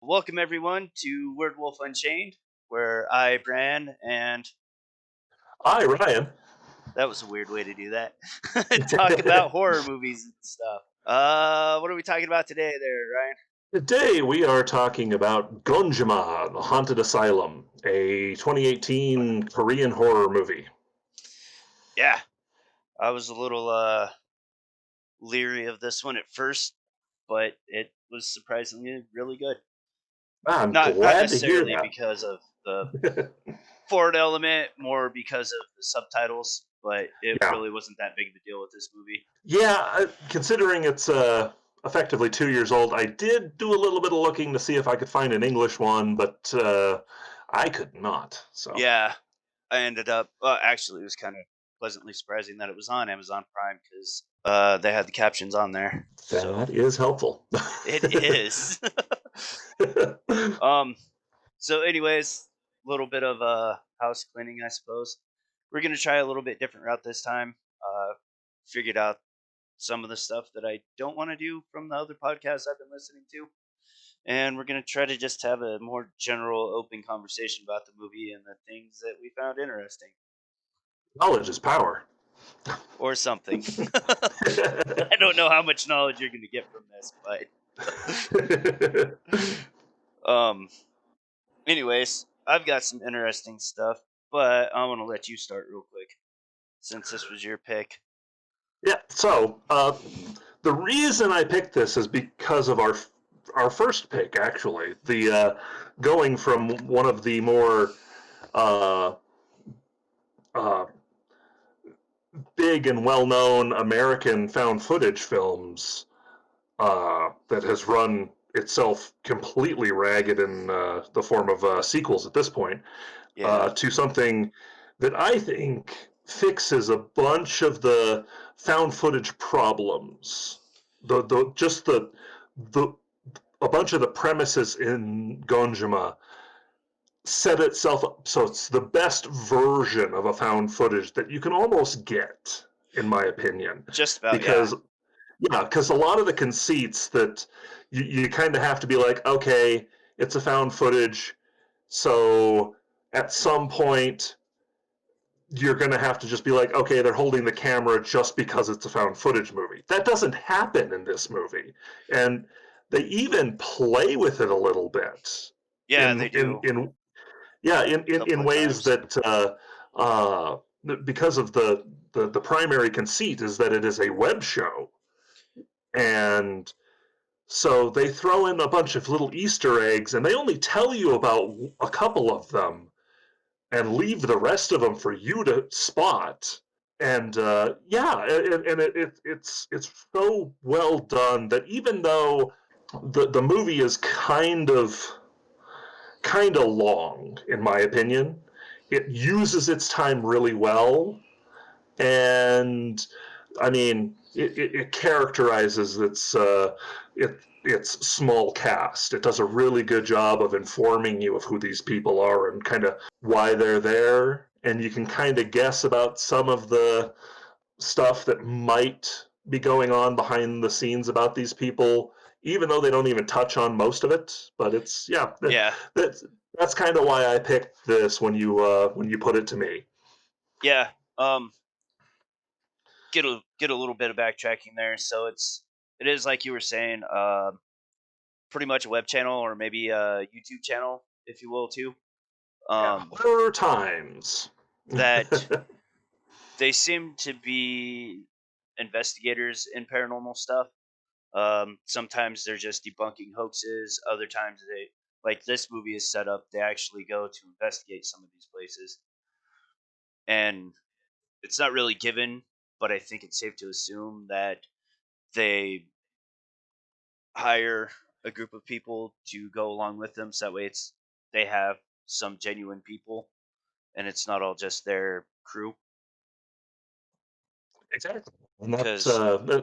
Welcome everyone to Word Wolf Unchained, where I, Bran, and Hi, Ryan. that was a weird way to do that. Talk about horror movies and stuff. What are we talking about today, there, Ryan? Today we are talking about Gonjiam, the Haunted Asylum, a 2018 Korean horror movie. Yeah, I was a little leery of this one at first, but it was surprisingly really good. I'm Not glad to hear necessarily that. because of the foreign element, more because of the subtitles, but it Yeah, really wasn't that big of a deal with this movie. yeah. Considering it's effectively 2 years old, I did do a little bit of looking to see if I could find an English one, but I could not. So Yeah, I ended up actually it was kind of pleasantly surprising that it was on Amazon Prime because they had the captions on there. So that is helpful. it is. um. So, anyways, a little bit of house cleaning, I suppose. We're gonna try a little bit different route this time. Figured out some of the stuff that I don't want to do from the other podcasts I've been listening to, and we're gonna try to just have a more general, open conversation about the movie and the things that we found interesting. Knowledge is power. Or something. I don't know how much knowledge you're going to get from this, but anyways, I've got some interesting stuff, but I want to let you start real quick since this was your pick. Yeah, so the reason I picked this is because of our first pick, actually. The going from one of the more uh, uh, big and well-known American found footage films that has run itself completely ragged in the form of sequels at this point, Yeah. to something that I think fixes a bunch of the found footage problems. The just the a bunch of the premises in Gonjima set itself up so it's the best version of a found footage that you can almost get, in my opinion. Just about, yeah. Because yeah, because a lot of the conceits that you kind of have to be like, okay, it's a found footage, so at some point you're going to have to just be like, okay, they're holding the camera just because it's a found footage movie. That doesn't happen in this movie, and they even play with it a little bit Yeah, they do in yeah a couple in of ways times. that uh, because of the primary conceit is that it is a web show, and so they throw in a bunch of little Easter eggs, and they only tell you about a couple of them and leave the rest of them for you to spot. And yeah, and it's so well done that even though the movie is kind of long, in my opinion, it uses its time really well. And I mean, it characterizes its small cast. It does a really good job of informing you of who these people are and kind of why they're there, and you can kind of guess about some of the stuff that might be going on behind the scenes about these people, even though they don't even touch on most of it. But it's yeah, Yeah. that's kind of why I picked this when you put it to me. Yeah. Get a little bit of backtracking there. So it is like you were saying, pretty much a web channel or maybe a YouTube channel, if you will, too. Yeah, Um, horror times. that they seem to be investigators in paranormal stuff. Sometimes they're just debunking hoaxes. Other times like this movie is set up, they actually go to investigate some of these places. And it's not really given, but I think it's safe to assume that they hire a group of people to go along with them. So that way they have some genuine people and it's not all just their crew. Exactly. And that's Because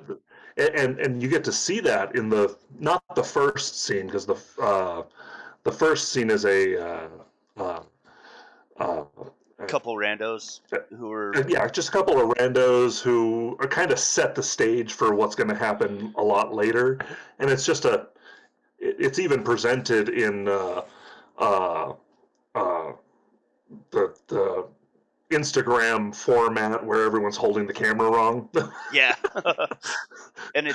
and you get to see that in the not the first scene, because the first scene is uh, uh, couple randos who are yeah, just a couple of randos who are kind of set the stage for what's going to happen a lot later, and it's just it's even presented in uh, uh, the Instagram format where everyone's holding the camera wrong. Yeah. And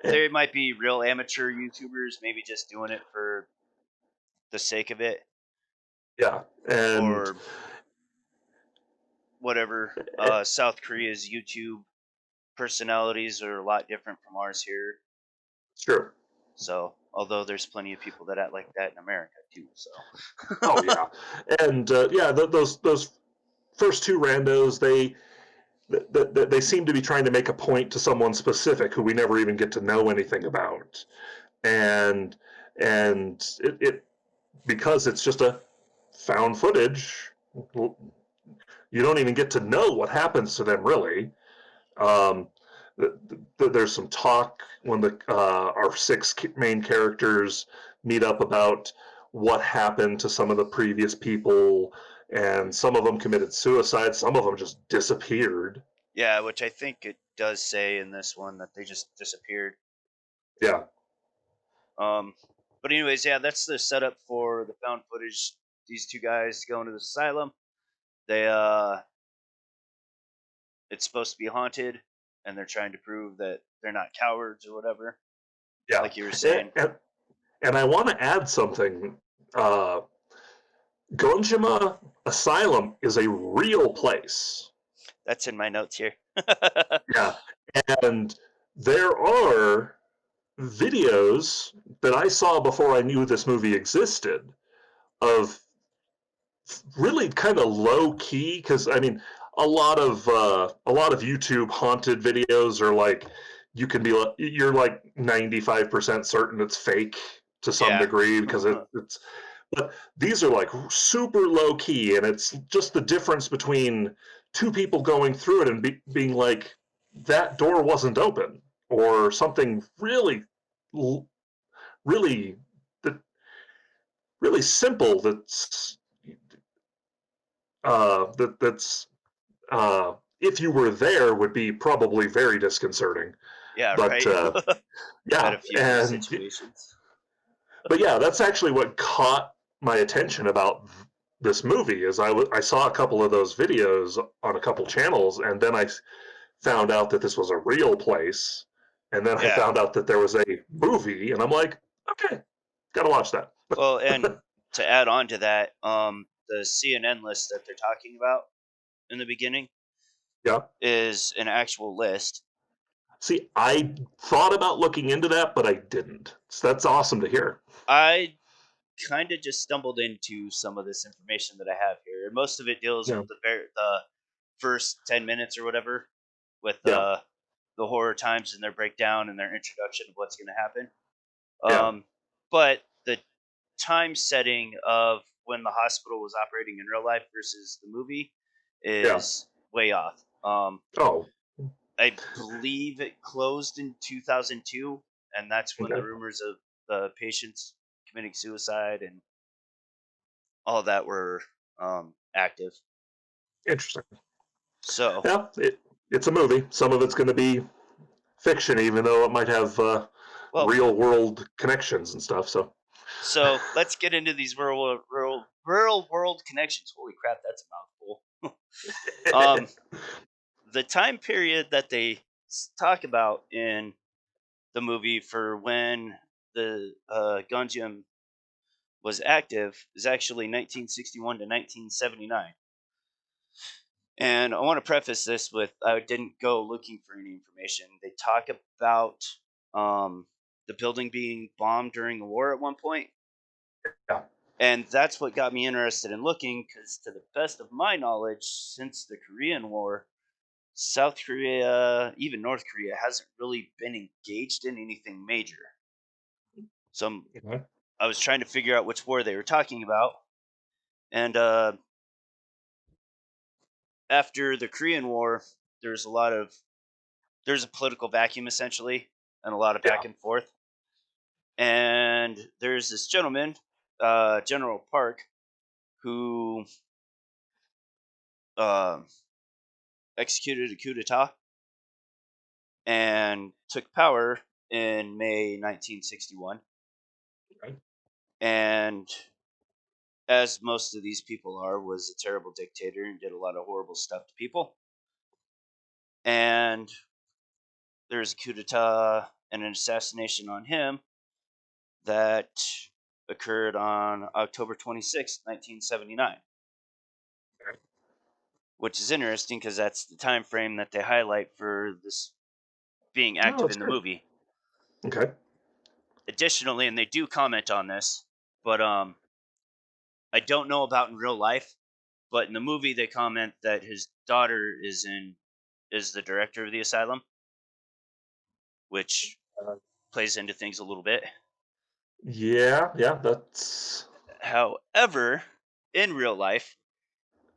they might be real amateur YouTubers, maybe just doing it for the sake of it Yeah, and or whatever. South Korea's YouTube personalities are a lot different from ours here. sure. So, although there's plenty of people that act like that in America too. So, Oh yeah, and yeah, those first two randos, they seem to be trying to make a point to someone specific who we never even get to know anything about, and it because it's just a found footage, you don't even get to know what happens to them really. Um, there's some talk when our six main characters meet up about what happened to some of the previous people, and some of them committed suicide, some of them just disappeared. yeah, which I think it does say in this one that they just disappeared. Yeah, Um, but anyways, yeah, that's the setup for the found footage. These two guys go into the asylum. They it's supposed to be haunted, and they're trying to prove that they're not cowards or whatever, yeah, like you were and, saying. and, and I want to add something. Uh, Gonjiam Asylum is a real place. That's in my notes here. Yeah, and there are videos that I saw before I knew this movie existed of really kind of low key, because I mean a lot of YouTube haunted videos are like you're like 95% certain it's fake to some Yeah. degree because it's but these are like super low key, and it's just the difference between two people going through it and being like that door wasn't open, or something really that really simple that's if you were there would be probably very disconcerting. Yeah, But right. Met yeah, a few of those and situations. but yeah, that's actually what caught my attention about this movie is I saw a couple of those videos on a couple channels, and then I found out that this was a real place, and then I Yeah. found out that there was a movie, and I'm like, okay, gotta watch that. Well, and to add on to that, the CNN list that they're talking about in the beginning Yeah. is an actual list. See, I thought about looking into that, but I didn't. So that's awesome to hear. I kind of just stumbled into some of this information that I have here, and most of it deals Yeah. with the first 10 minutes or whatever, with Yeah. the horror times and their breakdown and their introduction of what's going to happen. Yeah. But the time setting of when the hospital was operating in real life versus the movie Yeah. is way off. Oh. I believe it closed in 2002, and that's when the Okay. rumors of the patients committing suicide and all that were active. Interesting. So, Yeah. It's a movie. Some of it's going to be fiction, even though it might have well, real world connections and stuff. So. let's get into these rural world connections. Holy crap, that's a mouthful. um, the time period that they talk about in the movie for when the Gonjiam was active is actually 1961 to 1979. And I want to preface this with I didn't go looking for any information. They talk about the building being bombed during the war at one point, Yeah. and that's what got me interested in looking because, to the best of my knowledge, since the Korean War, South Korea, even North Korea, hasn't really been engaged in anything major. So Okay. I was trying to figure out which war they were talking about, and after the Korean War, there's a lot of there's a political vacuum essentially, and a lot of Yeah. back and forth. And there's this gentleman, General Park, who uh, executed a coup d'état and took power in May 1961. and as most of these people are, was a terrible dictator and did a lot of horrible stuff to people. And there's a coup d'etat and an assassination on him that occurred on October 26th, 1979, which is interesting because that's the time frame that they highlight for this being Oh, active that's in the good. movie. Okay. Additionally, and they do comment on this, but I don't know about in real life, but in the movie they comment that his daughter is the director of the asylum, which Uh, plays into things a little bit. yeah, yeah, that's. However, in real life,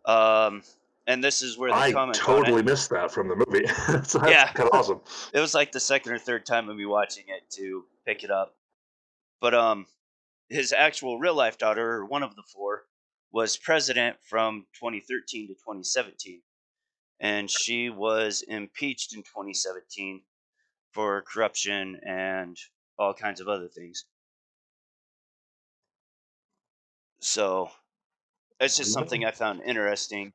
um, and this is where they I comment on it. totally missed that from the movie. So that's Yeah, kind of awesome. it was like the second or third time of me watching it to pick it up. But his actual real life daughter, or one of the four, was president from 2013 to 2017, and she was impeached in 2017 for corruption and all kinds of other things. So it's just something I found interesting.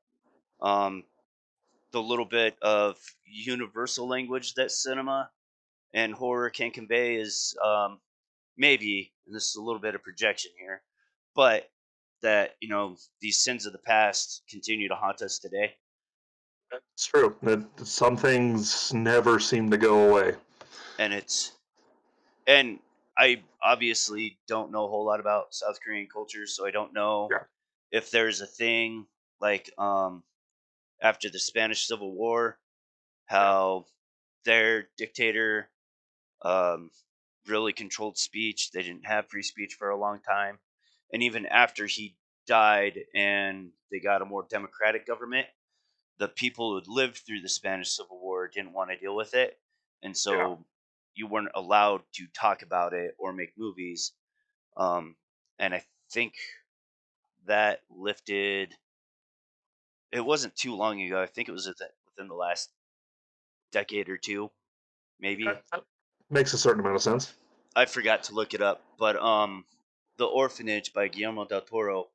Um, the little bit of universal language that cinema and horror can convey is maybe, and this is a little bit of projection here, but that these sins of the past continue to haunt us today, It's true. Some things never seem to go away. and and I obviously don't know a whole lot about South Korean culture, so I don't know Yeah, if there's a thing like after the Spanish Civil War, yeah, how their dictator um, really controlled speech. They didn't have free speech for a long time. And even after he died and they got a more democratic government, the people who had lived through the Spanish Civil War didn't want to deal with it. And yeah. so you weren't allowed to talk about it or make movies. Um, and I think that lifted, it wasn't too long ago. I think it was within the last decade or two, maybe. That makes a certain amount of sense. I forgot to look it up, but The Orphanage by Guillermo del Toro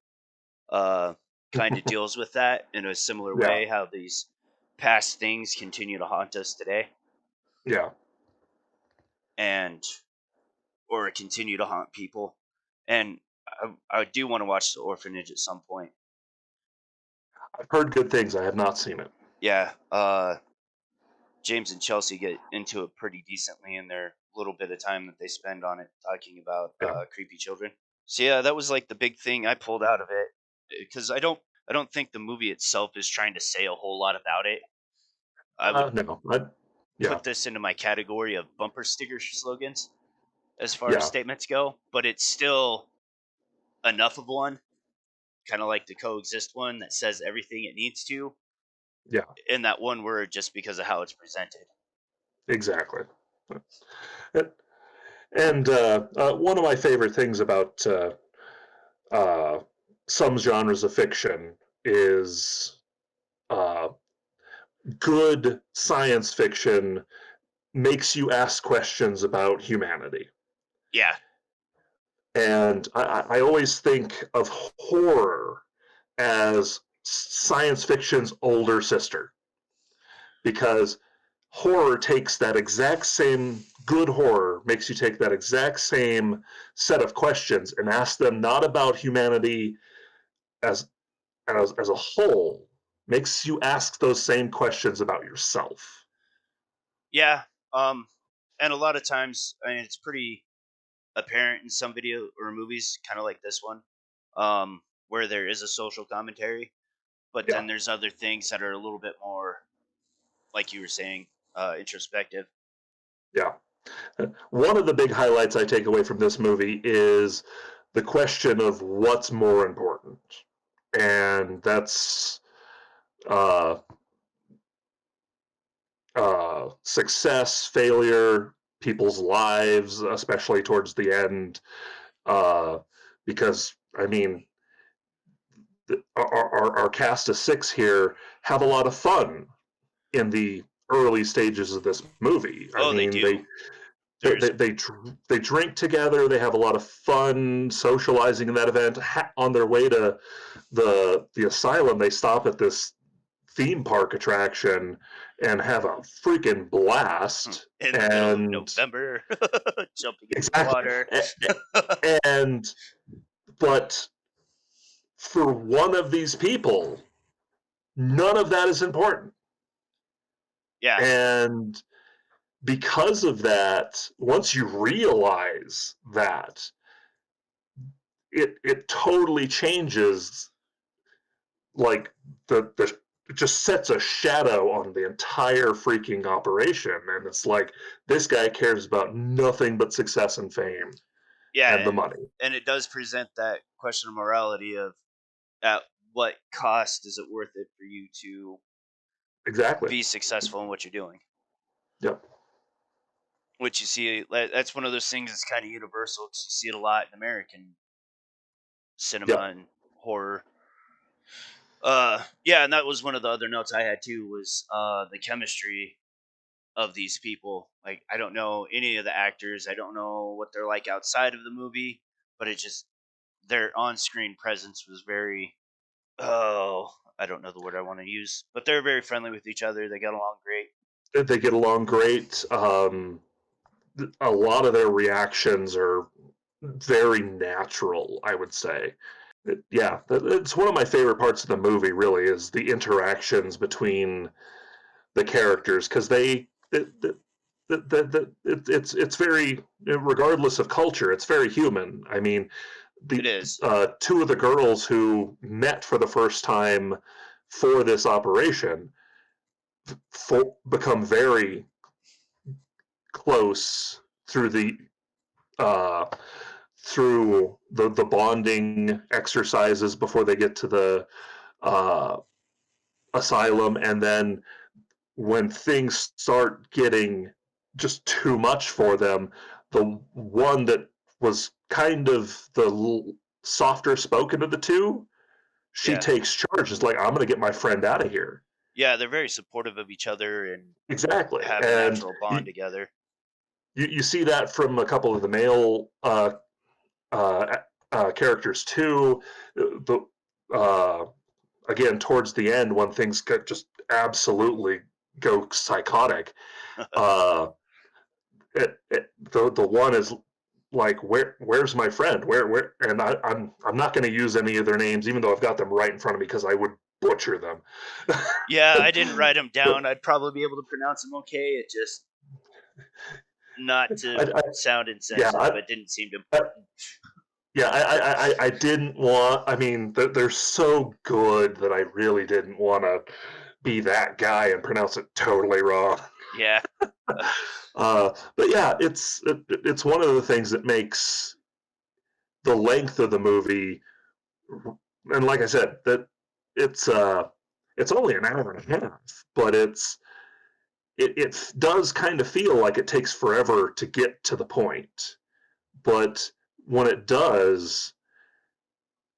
uh kind of deals with that in a similar Yeah, way, how these past things continue to haunt us today yeah. and or continue to haunt people. And I do want to watch The Orphanage at some point. I've heard good things. I have not seen it. Yeah, James and Chelsea get into it pretty decently in their little bit of time that they spend on it talking about Yeah. creepy children. So yeah, that was like the big thing I pulled out of it because I don't think the movie itself is trying to say a whole lot about it. I would No. Yeah, put this into my category of bumper sticker slogans as far as yeah, statements go, but it's still enough of one, kind of like the coexist one that says everything it needs to yeah. in that one word just because of how it's presented. Exactly. And one of my favorite things about uh, some genres of fiction is uh, good science fiction makes you ask questions about humanity. Yeah. And I always think of horror as science fiction's older sister because horror takes that exact same good horror makes you take that exact same set of questions and ask them not about humanity as as a whole, makes you ask those same questions about yourself. Yeah. Um and a lot of times, I mean, it's pretty apparent in some video or movies, kind of like this one, where there is a social commentary, but Yeah, then there's other things that are a little bit more, like you were saying, introspective. yeah. One of the big highlights I take away from this movie is the question of what's more important, and that's uh, success, failure, people's lives, especially towards the end. Uh, because I mean, our cast of six here have a lot of fun in the early stages of this movie. I Oh, they mean, do. There's they drink together. They have a lot of fun socializing in that event. On their way to the asylum, they stop at this theme park attraction and have a freaking blast. in the middle of And November, jumping in the exactly, water. and but for one of these people, none of that is important. Yeah, And because of that, once you realize that, it totally changes, like the it just sets a shadow on the entire freaking operation. And it's like, this guy cares about nothing but success and fame and yeah, the money. and it does present that question of morality of at what cost is it worth it for you to Exactly. be successful in what you're doing? Yep. Which you see, that's one of those things that's kind of universal because you see it a lot in American cinema Yep. and horror. Yeah, and that was one of the other notes I had too was the chemistry of these people. Like, I don't know any of the actors. I don't know what they're like outside of the movie, but it just their on-screen presence was very I don't know the word I want to use, but they're very friendly with each other. They got along great. They get along great. A lot of their reactions are very natural, I would say. Yeah, it's one of my favorite parts of the movie. Really, is the interactions between the characters, because it's very, regardless of culture, it's very human. I mean, It the is. two of the girls who met for the first time for this operation become very close through uh, the bonding exercises before they get to the uh, asylum. And then when things start getting just too much for them, the one that was kind of the softer spoken of the two, she Yeah. takes charge. It's like, I'm going to get my friend out of here. Yeah, they're very supportive of each other and Exactly. have a And natural bond together. you see that from a couple of the male uh, characters too. The again, towards the end, when things get just absolutely go psychotic, uh, the one is like, where's my friend? Where? And I'm not going to use any of their names, even though I've got them right in front of me because I would butcher them. Yeah, I didn't write them down. I'd probably be able to pronounce them okay. It just not to I, sound yeah, insensitive. It didn't seem I, important. yeah, I didn't want. I mean, they're so good that I really didn't want to be that guy and pronounce it totally wrong. Yeah, But yeah, it's one of the things that makes the length of the movie, and like I said, that it's uh it's only an hour and a half, but it does kind of feel like it takes forever to get to the point. But when it does,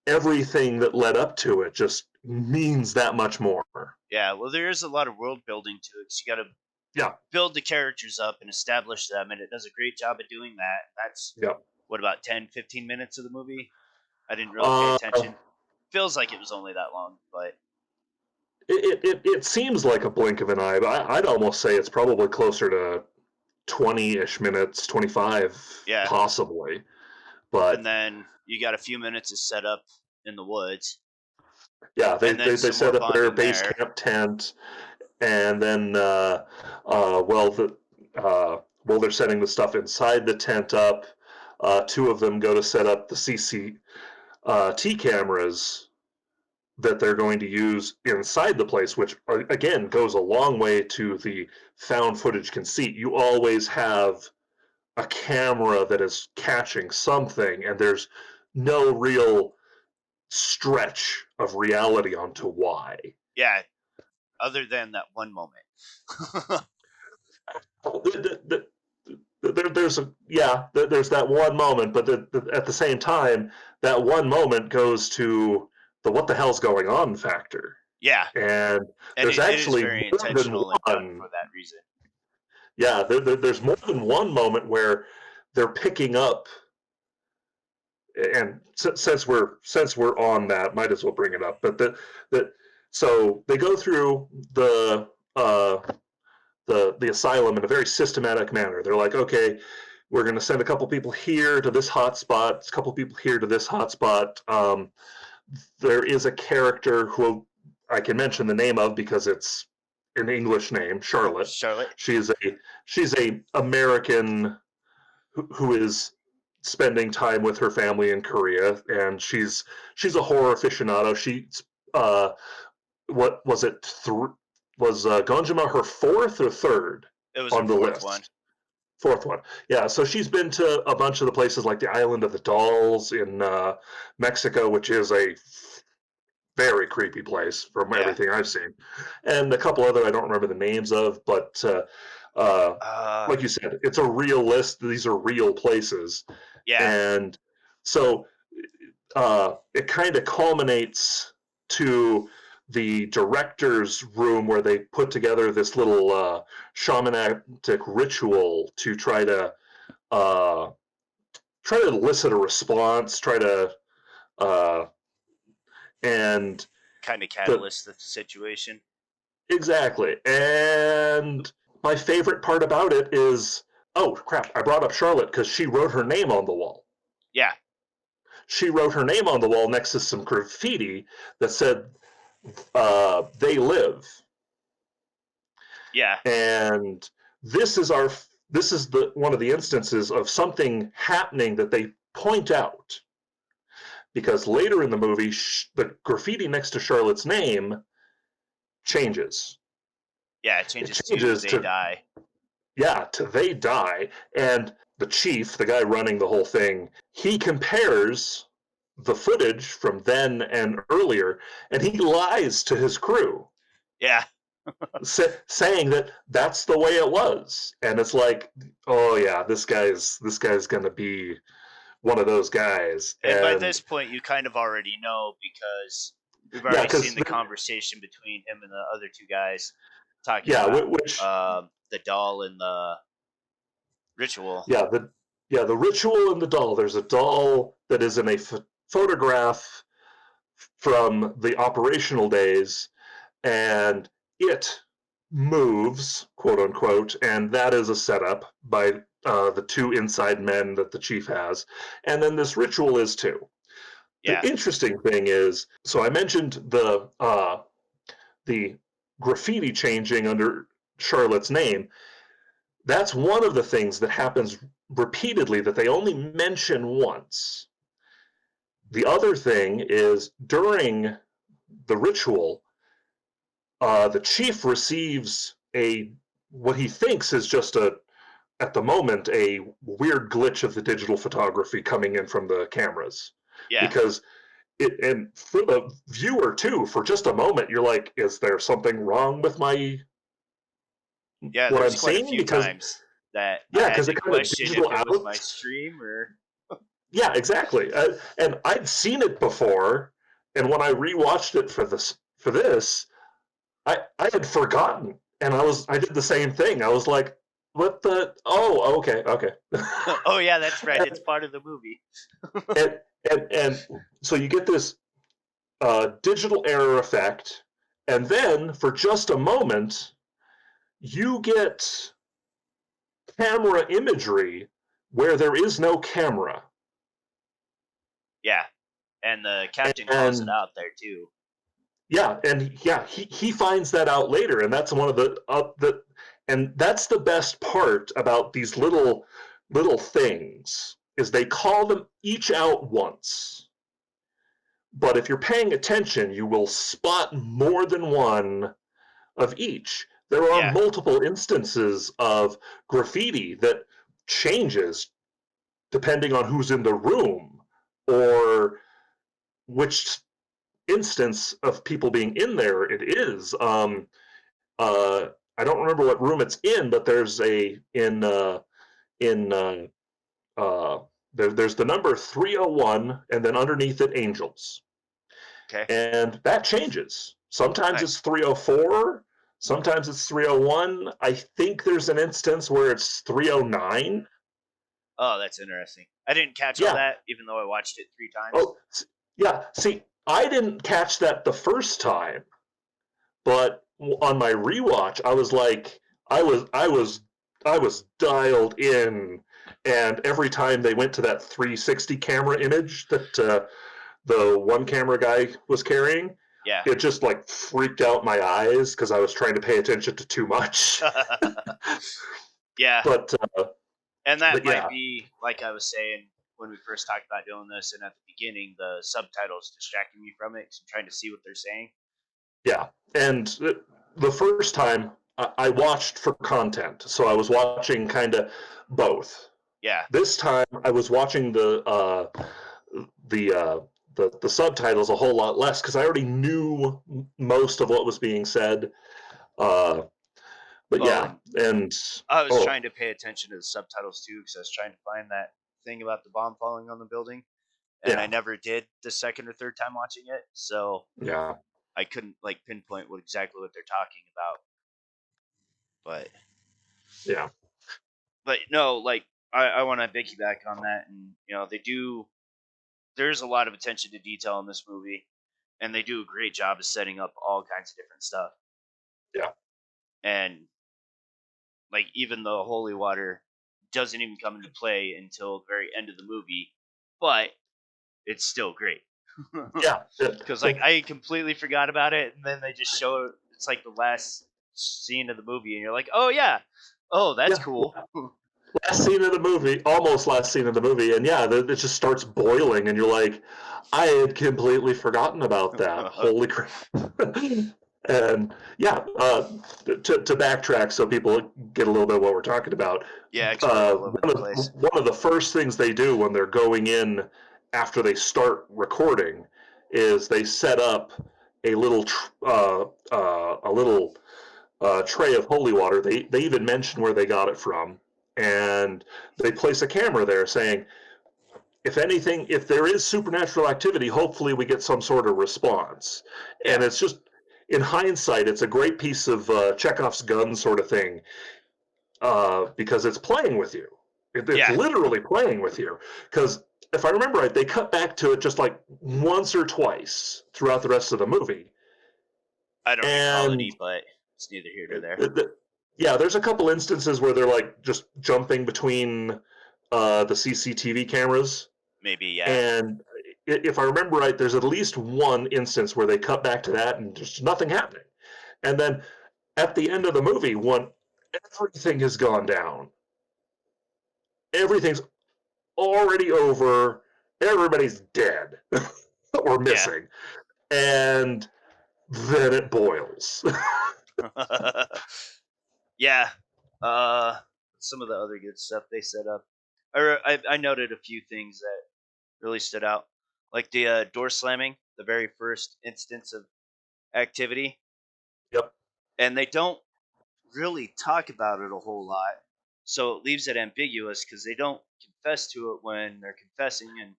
everything that led up to it just means that much more. yeah. Well, there is a lot of world building to it. So you got to Yeah, build the characters up and establish them, and it does a great job of doing that. That's yeah. what about 10, 15 minutes of the movie. I didn't really pay Uh, attention. Feels like it was only that long, but it seems like a blink of an eye, but I'd almost say it's probably closer to 20-ish minutes, 25 yeah. possibly. And But then you got a few minutes of setup in the woods, yeah, and then they some more set up their bonding base there. camp tent, and then well well, they're setting the stuff inside the tent up. Two of them go to set up the CCT cameras that they're going to use inside the place, which again goes a long way to the found footage conceit. You always have a camera that is catching something, and there's no real stretch of reality onto why. Yeah, other than that one moment. There's a yeah, there's that one moment, but at the same time, that one moment goes to the what the hell's going on factor, Yeah, and and there's it is actually very more than intentional and done one. for that reason. Yeah, there's more than one moment where they're picking up, and since we're on that, might as well bring it up. But so they go through uh, the asylum in a very systematic manner. They're like, okay, we're going to send a couple people here to this hotspot, a couple people here to this hotspot. There is a character who I can mention the name of because it's an English name, Charlotte. Charlotte. She's a American who is spending time with her family in Korea, and she's a horror aficionado. Uh, what was it? Was Gonjiam her fourth or third It was her on the fourth one. list? Fourth one. Yeah, so she's been to a bunch of the places like the Island of the Dolls in Mexico, which is a very creepy place from Yeah. everything I've seen, and a couple other I don't remember the names of, but like you said, it's a real list. These are real places, Yeah. and so it kind of culminates to the director's room where they put together this little shamanistic ritual to uh, try to elicit a response, try to uh, and Kind of the catalyst the situation. exactly. And my favorite part about it is, oh crap, I brought up Charlotte because she wrote her name on the wall. Yeah. She wrote her name on the wall next to some graffiti that said, "They live." Yeah. And this is the one of the instances of something happening that they point out, because later in the movie, the graffiti next to Charlotte's name changes. Yeah. It It changes to changes they to, die. yeah, to "they die." And the chief, the guy running the whole thing, he compares the footage from then and earlier, and he lies to his crew, Yeah. saying that that's the way it was. And it's like, oh yeah, this guy's gonna be one of those guys. And by And this point, you kind of already know because we've yeah, already seen because the conversation between him and the other two guys talking yeah, about which the doll and the ritual. yeah, the ritual and the doll. There's a doll that is in a photograph from the operational days, and it moves, quote unquote, and that is a setup by the two inside men that the chief has. And then this ritual is too. The Yeah. interesting thing is, so I mentioned the graffiti changing under Charlotte's name. That's one of the things that happens repeatedly that they only mention once. The other thing is during the ritual, the chief receives a what he thinks is just at the moment a weird glitch of the digital photography coming in from the cameras, Yeah. because and for the viewer too, for just a moment you're like, is there something wrong with my Yeah. what There's I'm quite a seeing? few Because times that I yeah, had because to it kind of question if digital it was my out. stream or. Yeah, exactly. And I'd seen it before, and when I rewatched it for this, I had forgotten, and I did the same thing. I was like, "What the? Oh, okay." Oh, yeah, that's right. It's part of the movie. and, and so you get this digital error effect, and then for just a moment, you get camera imagery where there is no camera, Yeah. And the captain calls it and out there, too. he finds that out later, and that's one of and that's the best part about these little things, is they call them each out once, but if you're paying attention, you will spot more than one of each. There are Yeah. multiple instances of graffiti that changes depending on who's in the room, or which instance of people being in there it is. I don't remember what room it's in, but there's a in uh, there's the number 301, and then underneath it angels, Okay. and that changes. Sometimes it's Nice. 304. Sometimes it's 301. I think there's an instance where it's 309. Oh, that's interesting. I didn't catch all Yeah. that, even though I watched it 3 times. Oh, yeah. See, I didn't catch that the first time, but on my rewatch, I was like, I was, I was, I was dialed in, and every time they went to that 360 camera image that the one camera guy was carrying, Yeah. it just like freaked out my eyes because I was trying to pay attention to too much. Yeah. but And that but might yeah, be, like I was saying when we first talked about doing this, and at the beginning, the subtitles distracting me from it because I'm trying to see what they're saying. yeah. And the first time I watched for content, so I was watching kind of both. Yeah. This time I was watching the uh, the subtitles a whole lot less because I already knew most of what was being said. Uh, but Oh, yeah, and and I was oh trying to pay attention to the subtitles too because I was trying to find that thing about the bomb falling on the building, and I yeah, never did the second or third time watching it, so yeah, I couldn't like pinpoint what exactly what they're talking about. But yeah, no, like I want to piggyback on that, and they do. There's a lot of attention to detail in this movie, and they do a great job of setting up all kinds of different stuff. yeah, And like even the holy water doesn't even come into play until the very end of the movie, but it's still great. yeah. Because like I completely forgot about it, and then they just show it's like the last scene of the movie, and you're like, oh yeah, oh that's Yeah, cool. last scene of the movie, almost last scene of the movie, and yeah, it just starts boiling, and you're like, I had completely forgotten about that. Holy crap! And yeah, to backtrack so people get a little bit of what we're talking about. Yeah, explain all over the One of place. the first things they do when they're going in after they start recording is they set up a little a little tray of holy water. They even mention where they got it from, and they place a camera there saying, if anything, if there is supernatural activity, hopefully we get some sort of response. And Yeah, it's just, in hindsight, it's a great piece of Chekhov's gun sort of thing because it's playing with you. It's yeah. literally playing with you. Because if I remember right, they cut back to it just like once or twice throughout the rest of the movie. I don't recall And any, but it's neither here nor there. yeah, there's a couple instances where they're like just jumping between the CCTV cameras, Maybe, yeah. and if I remember right, there's at least one instance where they cut back to that and there's nothing happening, and then at the end of the movie, when everything has gone down, everything's already over, everybody's dead or Yeah. missing, and then it boils. Yeah. Uh, some of the other good stuff they set up. I noted a few things that really stood out, like the door slamming, the very first instance of activity, Yep. and they don't really talk about it a whole lot, so it leaves it ambiguous because they don't confess to it when they're confessing, and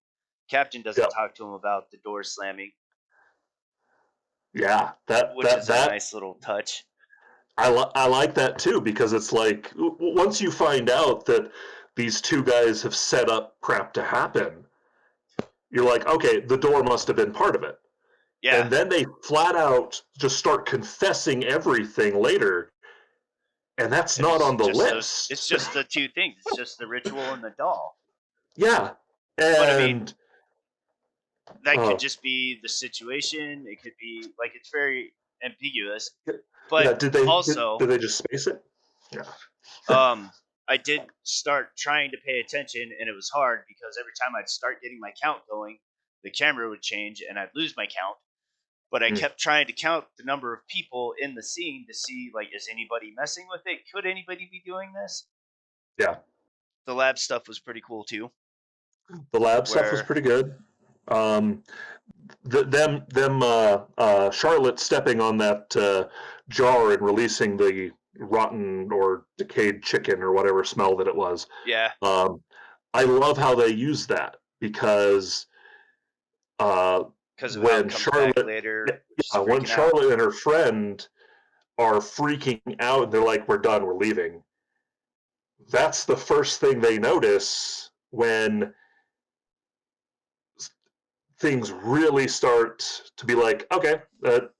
Captain doesn't Yep. talk to him about the door slamming, Yeah. which is a nice little touch. I like that too because it's like once you find out that these two guys have set up crap to happen, you're like, okay, the door must have been part of it. Yeah, And then they flat out just start confessing everything later, and that's and not it's on the just those. It's list. just the two things. It's just the ritual and the doll. Yeah. But I mean, And that could uh, just be the situation. It could be like it's very ambiguous. yeah, But did also, they just space it? Yeah. um, I did start trying to pay attention, and it was hard because every time I'd start getting my count going, the camera would change and I'd lose my count. But I Mm, kept trying to count the number of people in the scene to see, like, is anybody messing with it? Could anybody be doing this? yeah. The lab stuff was pretty cool too. The lab stuff was Where, pretty good. Um, Charlotte stepping on that jar and releasing the rotten or decayed chicken or whatever smell that it was. yeah, Um, I love how they use that because uh, because of how it when comes back Charlotte, later, she's yeah, when freaking out. Charlotte and her friend are freaking out. They're like, we're done, we're leaving. That's the first thing they notice when things really start to be like, okay, that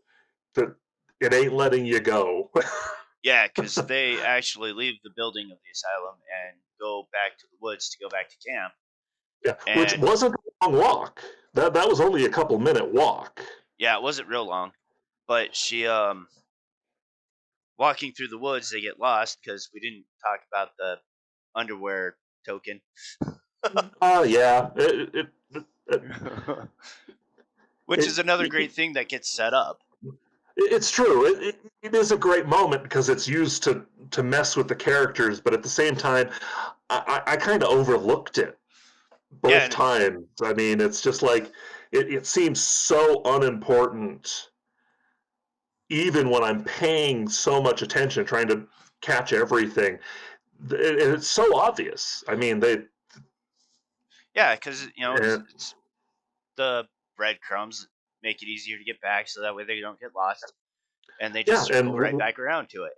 it ain't letting you go. Yeah, because they actually leave the building of the asylum and go back to the woods to go back to camp. Yeah, which And wasn't a long walk. That was only a couple minute walk. yeah, it wasn't real long, but she walking through the woods, they get lost because we didn't talk about the underwear token. Yeah, Which is it, another it, great thing that gets set up. it's true. It is a great moment because it's used to mess with the characters, but at the same time, I kind of overlooked it Yeah, both times. I mean, it's just like it seems so unimportant, even when I'm paying so much attention, trying to catch everything. It's so obvious. I mean, they yeah, because and it's the breadcrumbs make it easier to get back, so that way they don't get lost, and they just yeah, circle right back around to it.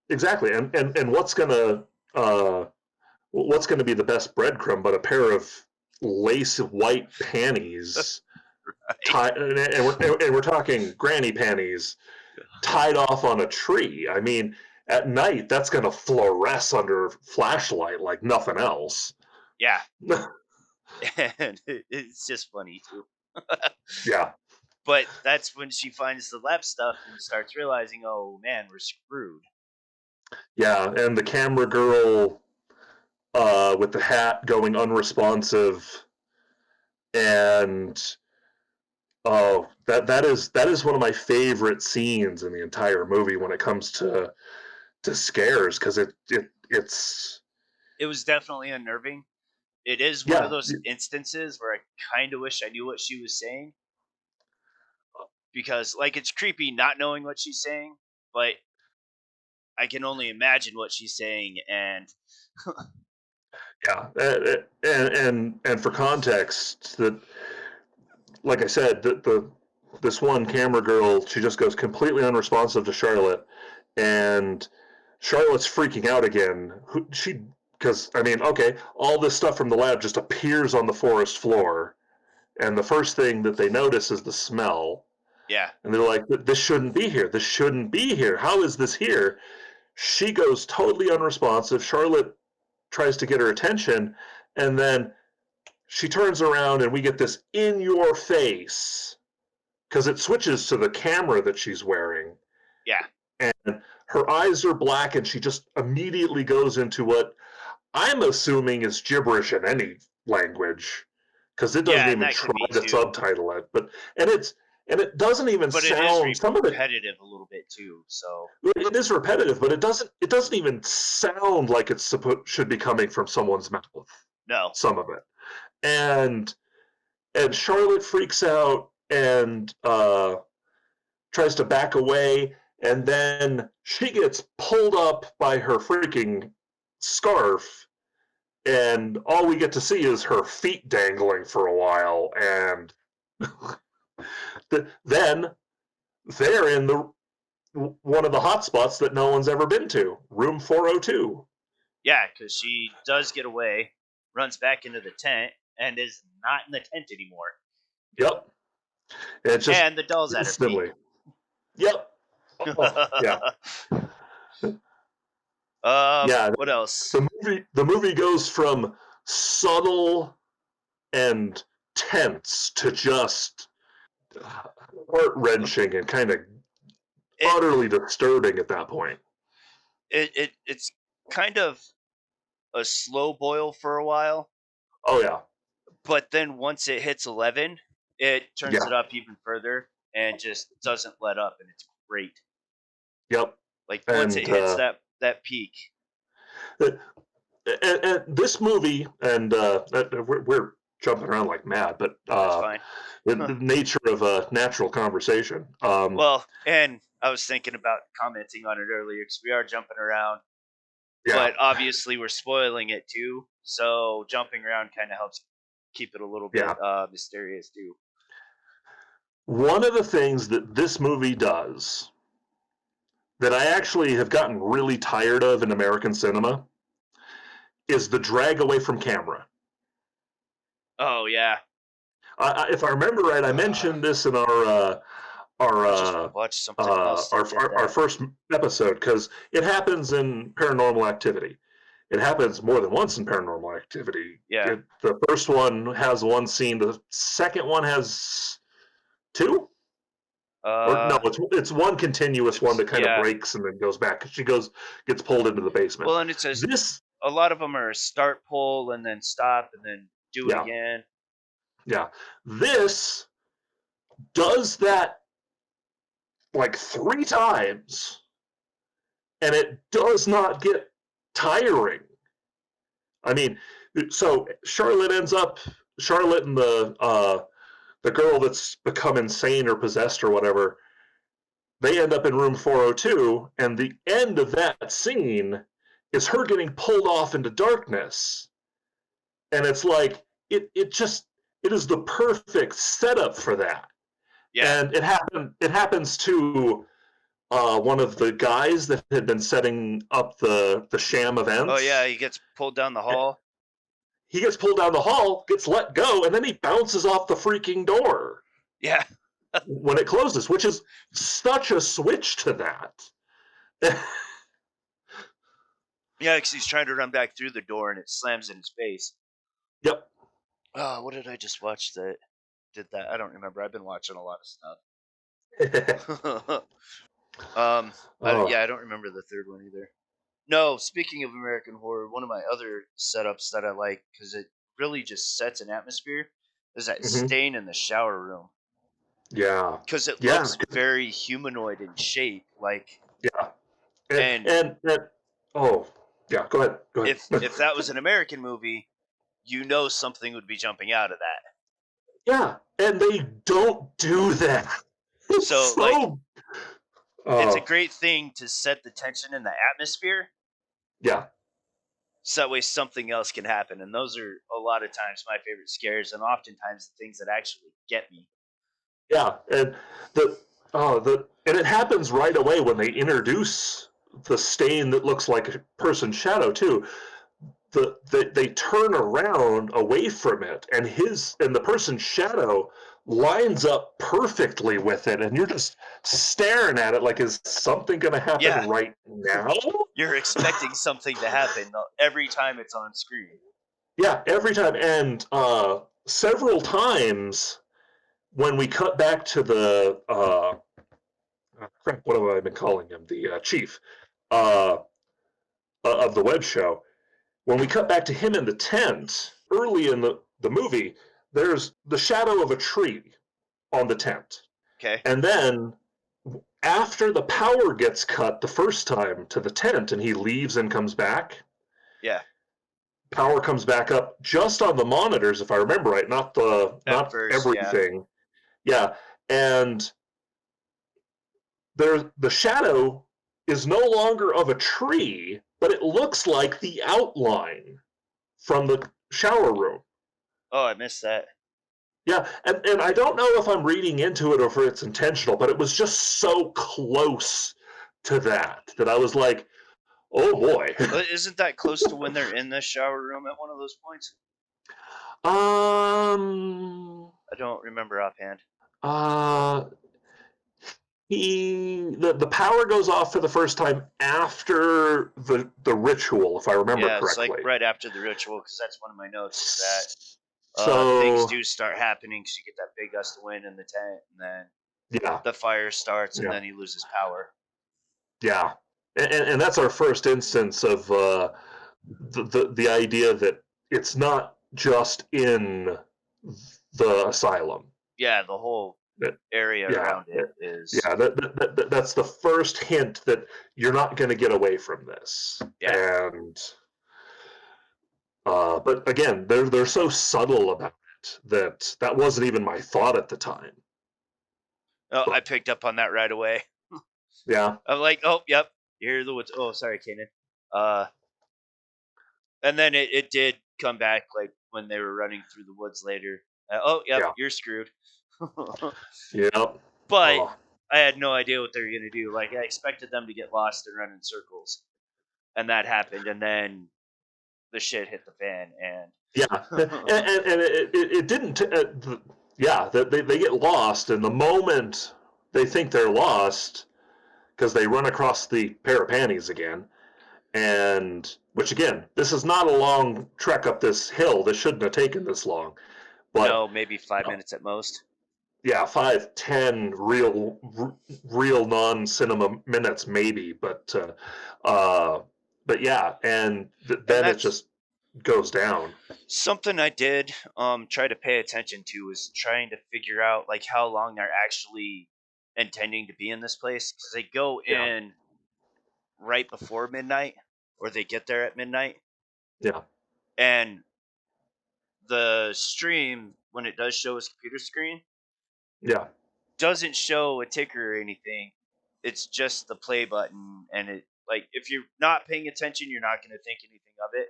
exactly. And uh, what's gonna be the best breadcrumb but a pair of lace white panties tied, and we're talking granny panties tied off on a tree. I mean, at night that's gonna fluoresce under flashlight like nothing else. Yeah, and it's just funny too. Yeah, But that's when she finds the lab stuff and starts realizing, oh man, we're screwed. yeah, and the camera girl with the hat going unresponsive, and oh, that is one of my favorite scenes in the entire movie when it comes to scares because it's It was definitely unnerving. It is one of yeah, those instances where I kind of wish I knew what she was saying because, like, it's creepy not knowing what she's saying, but I can only imagine what she's saying. And yeah, and for context, that like I said, the this one camera girl, she just goes completely unresponsive to Charlotte, and Charlotte's freaking out again. She because I mean, okay, all this stuff from the lab just appears on the forest floor, and the first thing that they notice is the smell, yeah, and they're like, "This shouldn't be here. This shouldn't be here. How is this here?" She goes totally unresponsive. Charlotte tries to get her attention, and then she turns around, and we get this in your face because it switches to the camera that she's wearing, yeah, and her eyes are black, and she just immediately goes into what I'm assuming is gibberish in any language because it doesn't yeah, and even that could try be to too. subtitle it. But and it's and it doesn't even But it is sound some of it. repetitive a little bit too. So It is repetitive, but it doesn't even sound like it's supposed should be coming from someone's mouth. no, Some of it, and Charlotte freaks out and tries to back away, and then she gets pulled up by her freaking scarf, and all we get to see is her feet dangling for a while, and then they're in the one of the hot spots that no one's ever been to, room 402. yeah, because she does get away, runs back into the tent, and is not in the tent anymore. Yep, and it's just And the doll's at her feet. instantly. Yep. Oh, yeah, yeah. What else? The movie goes from subtle and tense to just heart wrenching and kind of It utterly disturbing at that point. it's kind of a slow boil for a while, Oh yeah, but then once it hits 11, it turns yeah, it up even further and just doesn't let up, and it's great. yep. Like once it And hits that peak, uh, and this movie, and we're jumping around like mad, but that's fine. the nature of a natural conversation. Well, and I was thinking about commenting on it earlier because we are jumping around, Yeah, but obviously we're spoiling it too. So jumping around kind of helps keep it a little bit yeah. mysterious too. One of the things that this movie does that I actually have gotten really tired of in American cinema is the drag away from camera. Oh yeah. If I remember right, I Uh, mentioned this in our I just uh, watched something else that did our that. first episode because it happens in Paranormal Activity. It happens more than once in Paranormal Activity. Yeah. The first one has one scene. The second one has two, or no, Uh, it's one continuous one it's that kind of yeah. breaks and then goes back. She gets pulled into the basement. Well, and it says This, a lot of them are start pull and then stop and then do it yeah, again. yeah, this does that like three times, and it does not get tiring. I mean, so Charlotte and the girl that's become insane or possessed or whatever, they end up in room 402, and the end of that scene is her getting pulled off into darkness. And it's like it is the perfect setup for that. Yeah. And it happens to one of the guys that had been setting up the sham Oh yeah, events. he gets pulled down the hall. He gets pulled down the hall, gets let go, and then he bounces off the freaking door Yeah. when it closes, which is such a switch to that. Yeah, because he's trying to run back through the door and it slams in his face. Yep. Oh, what did I just watch that did that? I don't remember. I've been watching a lot of stuff. Oh. Yeah, I don't remember the third one either. No, speaking of American horror, one of my other setups that I like because it really just sets an atmosphere is that Mhm. stain in the shower room Yeah. because it Yeah. looks very humanoid in shape. Like, Yeah. And, and and oh, yeah. Go ahead. Go ahead. if that was an American movie, you know something would be jumping out of that. Yeah, and they don't do that. It's So, like, so. it's a Uh, great thing to set the tension in the atmosphere yeah. so that way something else can happen. And those are a lot of times my favorite scares and oftentimes the things that actually get me. Yeah, and the and it happens right away when they introduce the stain that looks like a person's shadow too. They turn around away from it, and the person's shadow lines up perfectly with it, and you're just staring at it like, is something going to happen Yeah, right now? you're expecting something to happen every time it's on screen. Yeah, every time, and several times when we cut back to the crap, what have I been calling him? The chief uh, of the web show. When we cut back to him in the tent early in the movie, there's the shadow of a tree on the tent. Okay. And then after the power gets cut the first time to the tent and he leaves and comes back, Yeah. power comes back up just on the monitors, if I remember right, At not first, yeah. everything. Yeah. And the shadow is no longer of a tree, but it looks like the outline from the shower room. Oh, I missed that. Yeah, and I don't know if I'm reading into it or if it's intentional, but it was just so close to that I was like, oh boy. Isn't that close to when they're in the shower room at one of those points? um I don't remember offhand. uh the power goes off for the first time after the ritual, if I remember Yeah, it's like correctly. right after the ritual because that's one of my notes is that things So do start happening because you get that big gust of wind in the tent and then yeah, the fire starts and yeah, then he loses power. yeah, and that's our first instance of the idea that it's not just in the asylum. Yeah, the whole That area yeah, around it is. yeah, that's the first hint that you're not going to get away from this. Yeah. And but again, they're so subtle about it that that wasn't even my thought at the time. Oh, I But picked up on that right away. yeah, I'm like, oh, yep, here are the woods. Oh, sorry, Kanan. Uh, and then it did come back like when they were running through the woods later. Oh, yep, yeah, you're screwed. yeah. But Oh. I had no idea what they were gonna do. Like I expected them to get lost and run in circles, and that happened, and then the shit hit the fan, and Yeah, and it didn't. Yeah, they get lost, and the moment they think they're lost, because they run across the pair of panties again, and which again, this is not a long trek up this hill. This shouldn't have taken this long, but no, maybe 5 minutes at most. yeah, 5, 10 real non-cinema minutes maybe, but yeah, and And then it that's just goes down. something I did try to pay attention to, is trying to figure out like how long they're actually intending to be in this place, because they go Yeah, in right before midnight, or they get there at midnight, yeah, and the stream, when it does show his computer screen, yeah, doesn't show a ticker or anything. It's just the play button, and it, like, if you're not paying attention, you're not going to think anything of it.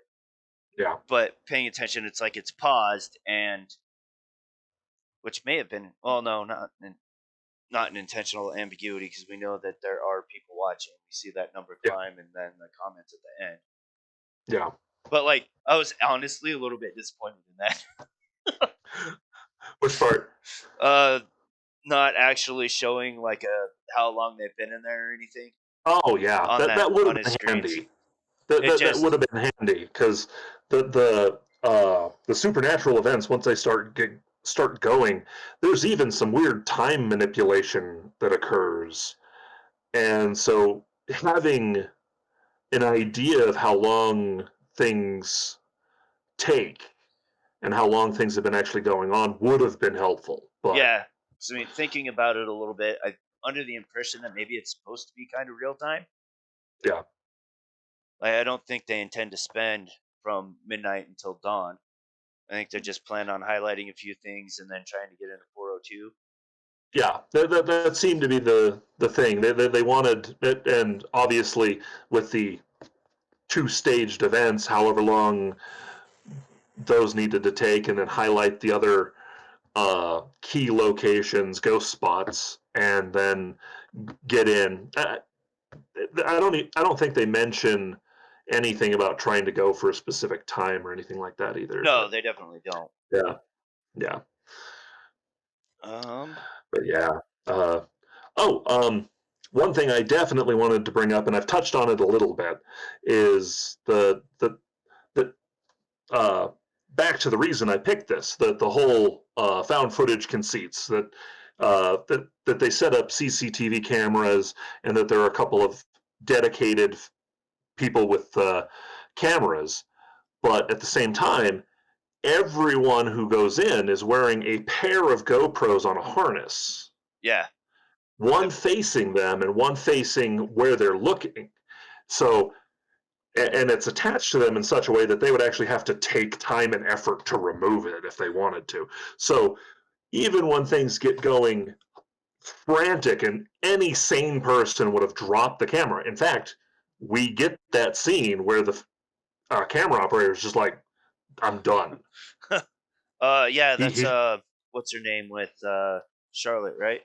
yeah, But paying attention, it's like it's paused, and which may have been, well, no, not an intentional ambiguity, because we know that there are people watching. We see that number yeah, climb, and then the comments at the end. yeah. But like, I was honestly a little bit disappointed in that. Which part? uh, Not actually showing like a how long they've been in there or anything Oh yeah, on that would on have his been screens. handy. That It that would just have been handy because the supernatural events once they start going, there's even some weird time manipulation that occurs, and so having an idea of how long things take and how long things have been actually going on would have been helpful. But yeah. So I mean, thinking about it a little bit, I under the impression that maybe it's supposed to be kind of real time. yeah, Like, I don't think they intend to spend from midnight until dawn. I think they're just planning on highlighting a few things and then trying to get into 402. yeah, that seemed to be the thing. They wanted it, and obviously with the two staged events, however long those needed to take, and then highlight the other key locations, ghost spots, and then get in. I don't think they mention anything about trying to go for a specific time or anything like that either. No, But they definitely don't. yeah, yeah, Um, but yeah. Uh, oh, one thing I definitely wanted to bring up, and I've touched on it a little bit, is the uh, back to the reason I picked this, the whole found footage conceits that they set up CCTV cameras, and that there are a couple of dedicated people with cameras, but at the same time, everyone who goes in is wearing a pair of GoPros on a harness, yeah, one I, facing them and one facing where they're looking. So and it's attached to them in such a way that they would actually have to take time and effort to remove it if they wanted to. So even when things get going frantic, and any sane person would have dropped the camera. In fact, we get that scene where the camera operator is just like, "I'm done." yeah, that's He what's her name with Charlotte, right?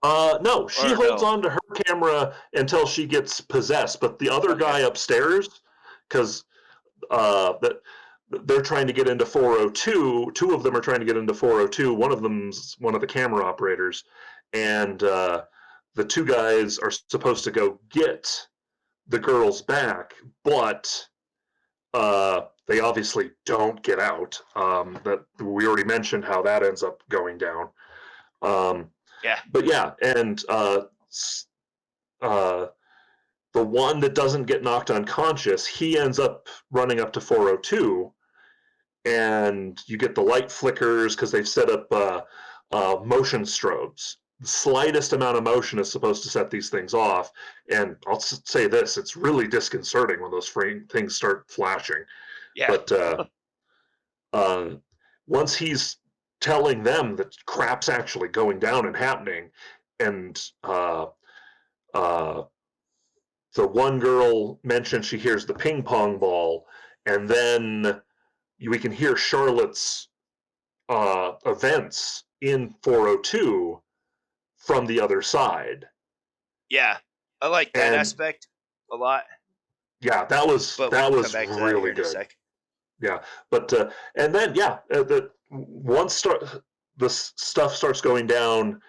no, she Or holds no? on to her camera until she gets possessed, but the other Okay, guy upstairs, because that they're trying to get into 402. Two of them are trying to get into 402. One of them's one of the camera operators, and the two guys are supposed to go get the girls back, but they obviously don't get out. That we already mentioned how that ends up going down. Um, yeah, but yeah, and uh, the one that doesn't get knocked unconscious, he ends up running up to 402, and you get the light flickers because they've set up motion strobes. The slightest amount of motion is supposed to set these things off, and I'll say this: it's really disconcerting when those things start flashing. yeah, But uh, once he's telling them that crap's actually going down and happening, and uh, the one girl mentions she hears the ping pong ball, and then we can hear Charlotte's events in 402. from the other side. Yeah, I like that And aspect a lot, yeah, that was but we that can come was back to that here really in a good. sec. Yeah, but and then yeah, once the stuff starts going down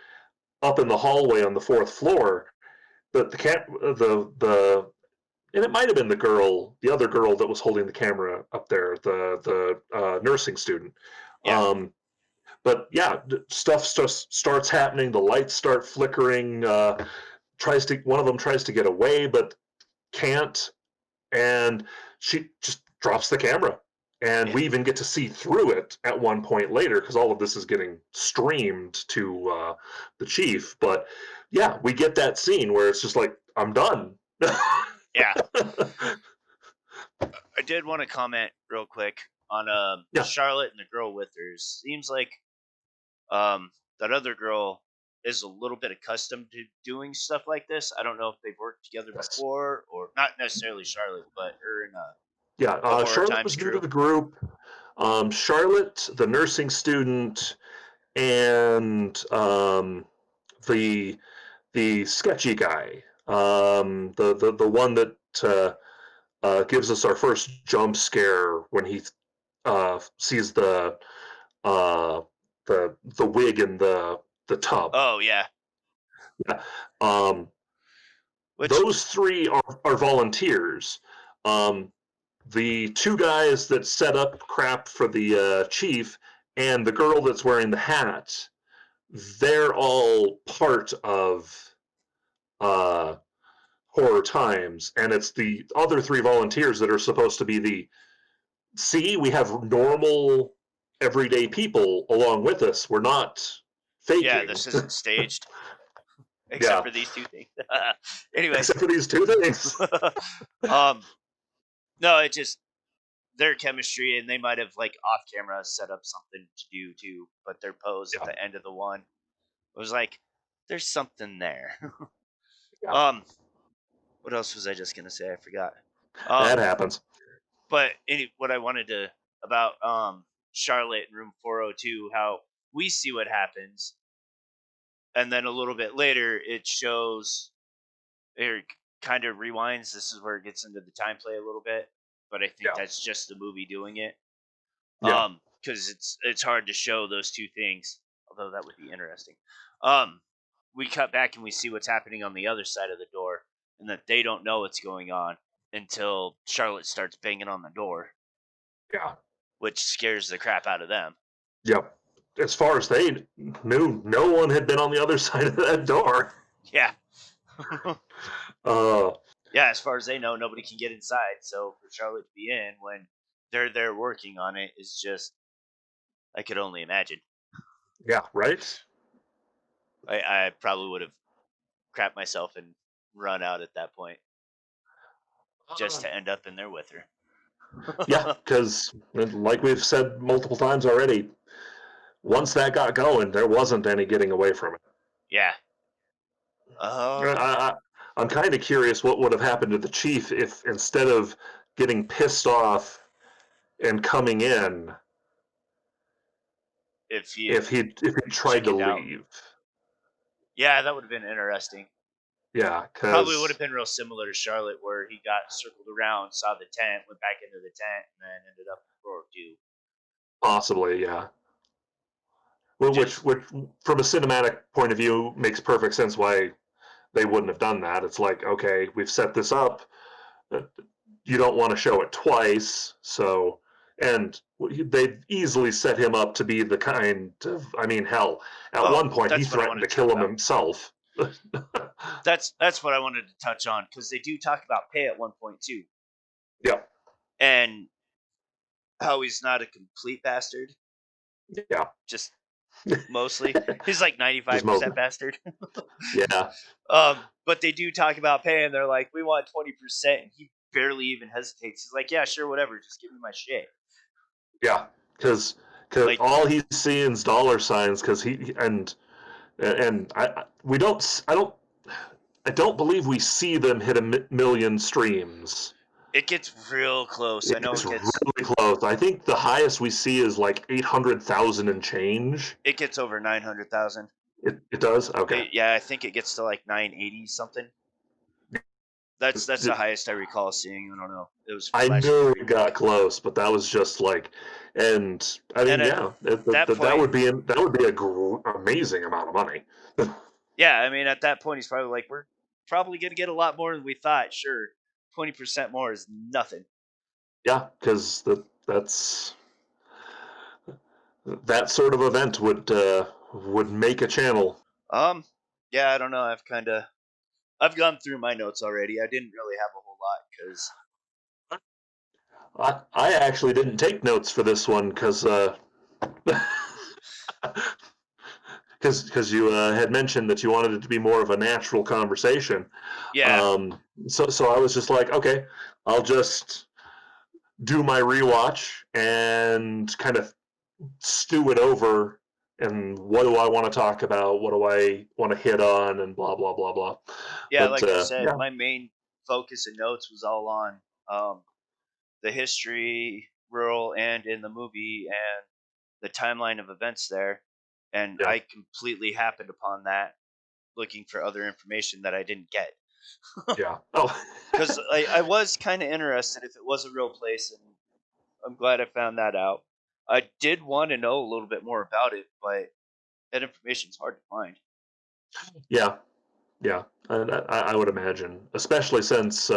up in the hallway on the fourth floor, the cat the and it might have been the other girl that was holding the camera up there, the nursing student. Yeah, Um, but yeah, stuff starts happening. The lights start flickering. One of them tries to get away, but can't, and she just drops the camera. And yeah, we even get to see through it at one point later because all of this is getting streamed to the chief. But yeah, we get that scene where it's just like, I'm done. yeah. I did want to comment real quick on Yeah, Charlotte and the girl with her. Seems like that other girl is a little bit accustomed to doing stuff like this. I don't know if they've worked together yes. before or not necessarily Charlotte, but her and Yeah, the horror Charlotte times was new to crew. the group. Charlotte, the nursing student, and the the sketchy guy, the one that gives us our first jump scare when he sees uh, the wig in the tub. Oh yeah, Yeah. Um, which those three are volunteers. Um, the two guys that set up crap for the chief and the girl that's wearing the hat, they're all part of uh, horror times, and it's the other three volunteers that are supposed to be the see, we have normal everyday people along with us, we're not yeah, faking. this isn't staged except Yeah, for these two things. Anyways, except for these two things. um, no, it just their chemistry, and they might have like off camera set up something to do too, but their pose at Yeah, the end of the one was like, there's something there. yeah, um, what else was I just gonna say? I forgot. that Um, happens. but what I wanted to about Charlotte in room 402, how we see what happens, and then a little bit later it shows it kind of rewinds. This is where it gets into the time play a little bit, but I think Yeah, that's just the movie doing it. yeah, Because it's hard to show those two things, although that would be interesting. Um, we cut back and we see what's happening on the other side of the door, and that they don't know what's going on until Charlotte starts banging on the door, yeah, which scares the crap out of them. yep. As far as they knew, no one had been on the other side of that door. Yeah. Uh, Yeah, as far as they know, nobody can get inside. So for Charlotte to be in when they're there working on it is just, I could only imagine. yeah, right. I probably would have crapped myself and run out at that point just Uh, to end up in there with her. yeah, because like we've said multiple times already, once that got going, there wasn't any getting away from it. Yeah. I, I'm kind of curious what would have happened to the chief if instead of getting pissed off and coming in, If he had if he tried to chickened out. leave. Yeah, that would have been interesting. Yeah, Probably would have because been real similar to Charlotte, where he got circled around, saw the tent, went back into the tent, and then ended up in Roar 2. possibly, yeah. Just, Which, from a cinematic point of view, makes perfect sense why they wouldn't have done that. It's like, okay, we've set this up. uh, You don't want to show it twice, so and they easily set him up to be the kind of. I mean, hell, at oh, one point he that's what I threatened wanted to to talk kill him about. himself. That's what I wanted to touch on because they do talk about pay at one point too, Yeah, and how he's not a complete bastard, yeah, just mostly. He's like just mostly. 95% bastard. Yeah, But they do talk about pay, and they're like, we want 20%. And he barely even hesitates. He's like, yeah, sure, whatever. Just give me my shit. yeah, because Like, all he's seeing is dollar signs. Because he and we don't I don't believe we see them hit a million streams. it gets real close. I It know gets really close. I think the highest we see is like 800,000 and change. it gets over 900,000. It does? Okay. Yeah, I think it gets to like 980 something. That's the highest I recall seeing. I don't know. It was from I last year knew it maybe. got close, but that was just like, and I And mean, at yeah, that point, that would be a amazing amount of money. yeah, I mean, at that point, he's probably like, we're probably going to get a lot more than we thought. Sure, 20% more is nothing. Yeah, because that sort of event would make a channel. Um, yeah, I don't know. I've gone through my notes already. I didn't really have a whole lot because I actually didn't take notes for this one because because you had mentioned that you wanted it to be more of a natural conversation. yeah, So I was just like, okay, I'll just do my rewatch and kind of stew it over. And what do I want to talk about? What do I want to hit on? And blah blah blah blah. yeah, But like I said, yeah, my main focus and notes was all on um, the history, rural, and in the movie, and the timeline of events there. And yeah, I completely happened upon that looking for other information that I didn't get. yeah. Oh, Because I was kind of interested if it was a real place, and I'm glad I found that out. I did want to know a little bit more about it, but that information's hard to find. yeah, yeah. And I would imagine, especially since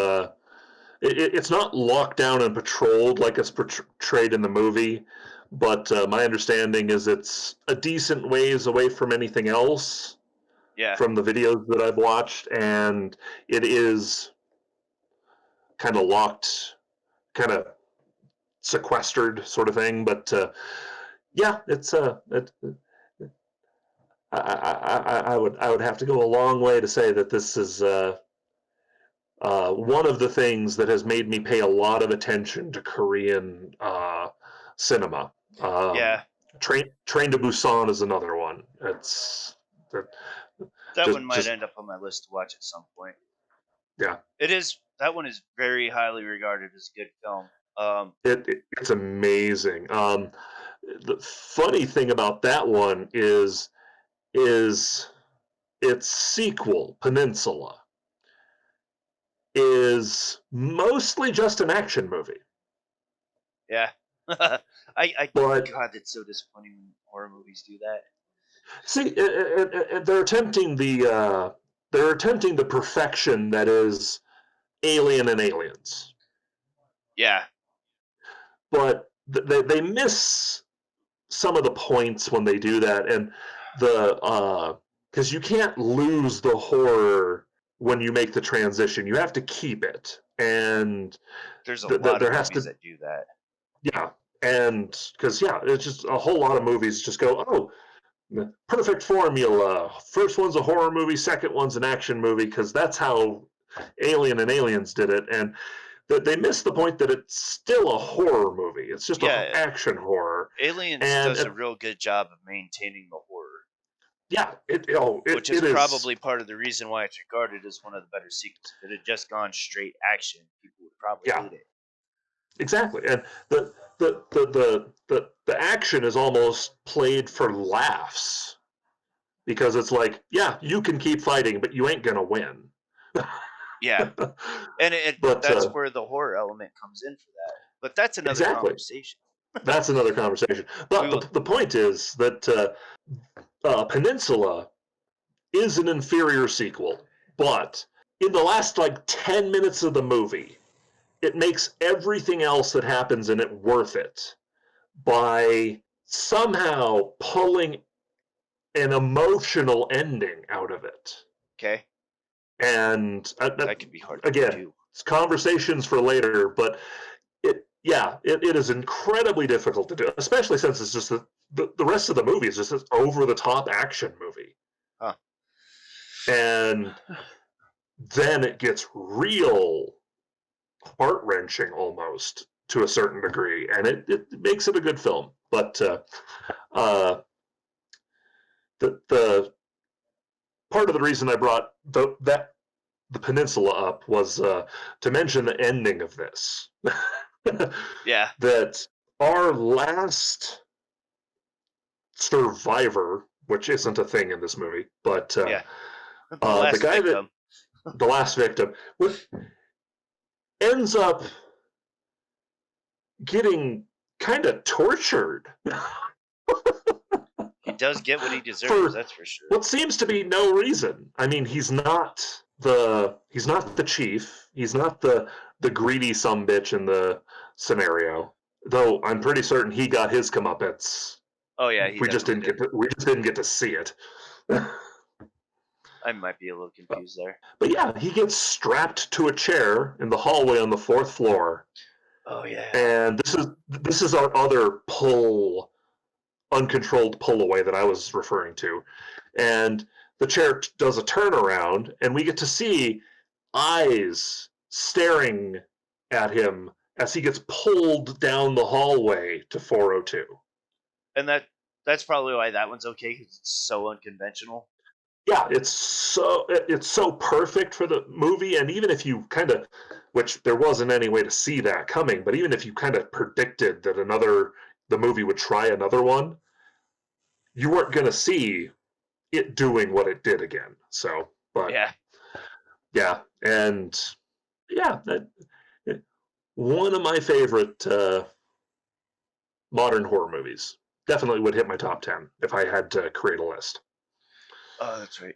it's not locked down and patrolled like it's portrayed in the movie, but my understanding is it's a decent ways away from anything else Yeah, from the videos that I've watched, and it is kind of locked, kind of sequestered sort of thing. But yeah, I would have to go a long way to say that this is one of the things that has made me pay a lot of attention to Korean cinema. Um, yeah, Train to Busan is another one. It's that that one might just end up on my list to watch at some point. yeah. It is that one is very highly regarded as a good film. It's amazing. The funny thing about that one is its sequel, Peninsula, is mostly just an action movie. Yeah, I But God, it's so disappointing when horror movies do that. see, they're attempting the perfection that is Alien and Aliens, Yeah, but they miss some of the points when they do that, and because you can't lose the horror when you make the transition, you have to keep it, and there's a lot of there has movies to, that do that. yeah, and because yeah, it's just a whole lot of movies just go, oh, perfect formula. First one's a horror movie, second one's an action movie, because that's how Alien and Aliens did it, and they missed the point that it's still a horror movie. It's just a Yeah, action horror, Aliens and does a real good job of maintaining the horror, yeah, which is it is probably part of the reason why it's regarded as one of the better sequels. If it had just gone straight action, people would probably yeah, hate it. exactly, and the action is almost played for laughs because it's like, yeah, you can keep fighting, but you ain't gonna win. Yeah, and But that's where the horror element comes in for that. But that's another exactly, conversation. that's another conversation. We But will. the point is that Peninsula is an inferior sequel, but in the last like 10 minutes of the movie, it makes everything else that happens in it worth it by somehow pulling an emotional ending out of it. Okay, And that could be hard to again, do. it's conversations for later, but it is incredibly difficult to do, especially since it's just the rest of the movie is just this over the top action movie. Huh. And then it gets real heart wrenching almost to a certain degree, and it makes it a good film. But uh, the part of the reason I brought the peninsula up was to mention the ending of this. Yeah. That our last survivor which isn't a thing in this movie, but Yeah. The the last guy that victim. the last victim ends up getting kind of tortured He does get what he deserves, for that's for sure. what seems to be no reason. I mean, he's not the chief. He's not the greedy sumbitch in the scenario. Though I'm pretty certain he got his comeuppance. Oh yeah, he definitely did. We just didn't get to see it. I might be a little confused there. But yeah, he gets strapped to a chair in the hallway on the 4th floor. Oh yeah. And this is our other uncontrolled pull away that I was referring to. And the chair does a turnaround, and we get to see eyes staring at him as he gets pulled down the hallway to 402. And that's probably why that one's okay, because it's so unconventional. Yeah, it's so perfect for the movie, and even if you kind of, which there wasn't any way to see that coming, but even if you kind of predicted that the movie would try another one, you weren't going to see it doing what it did again. So, but Yeah. yeah, and yeah, one of my favorite modern horror movies. Definitely would hit my top 10 if I had to create a list. Oh, that's right.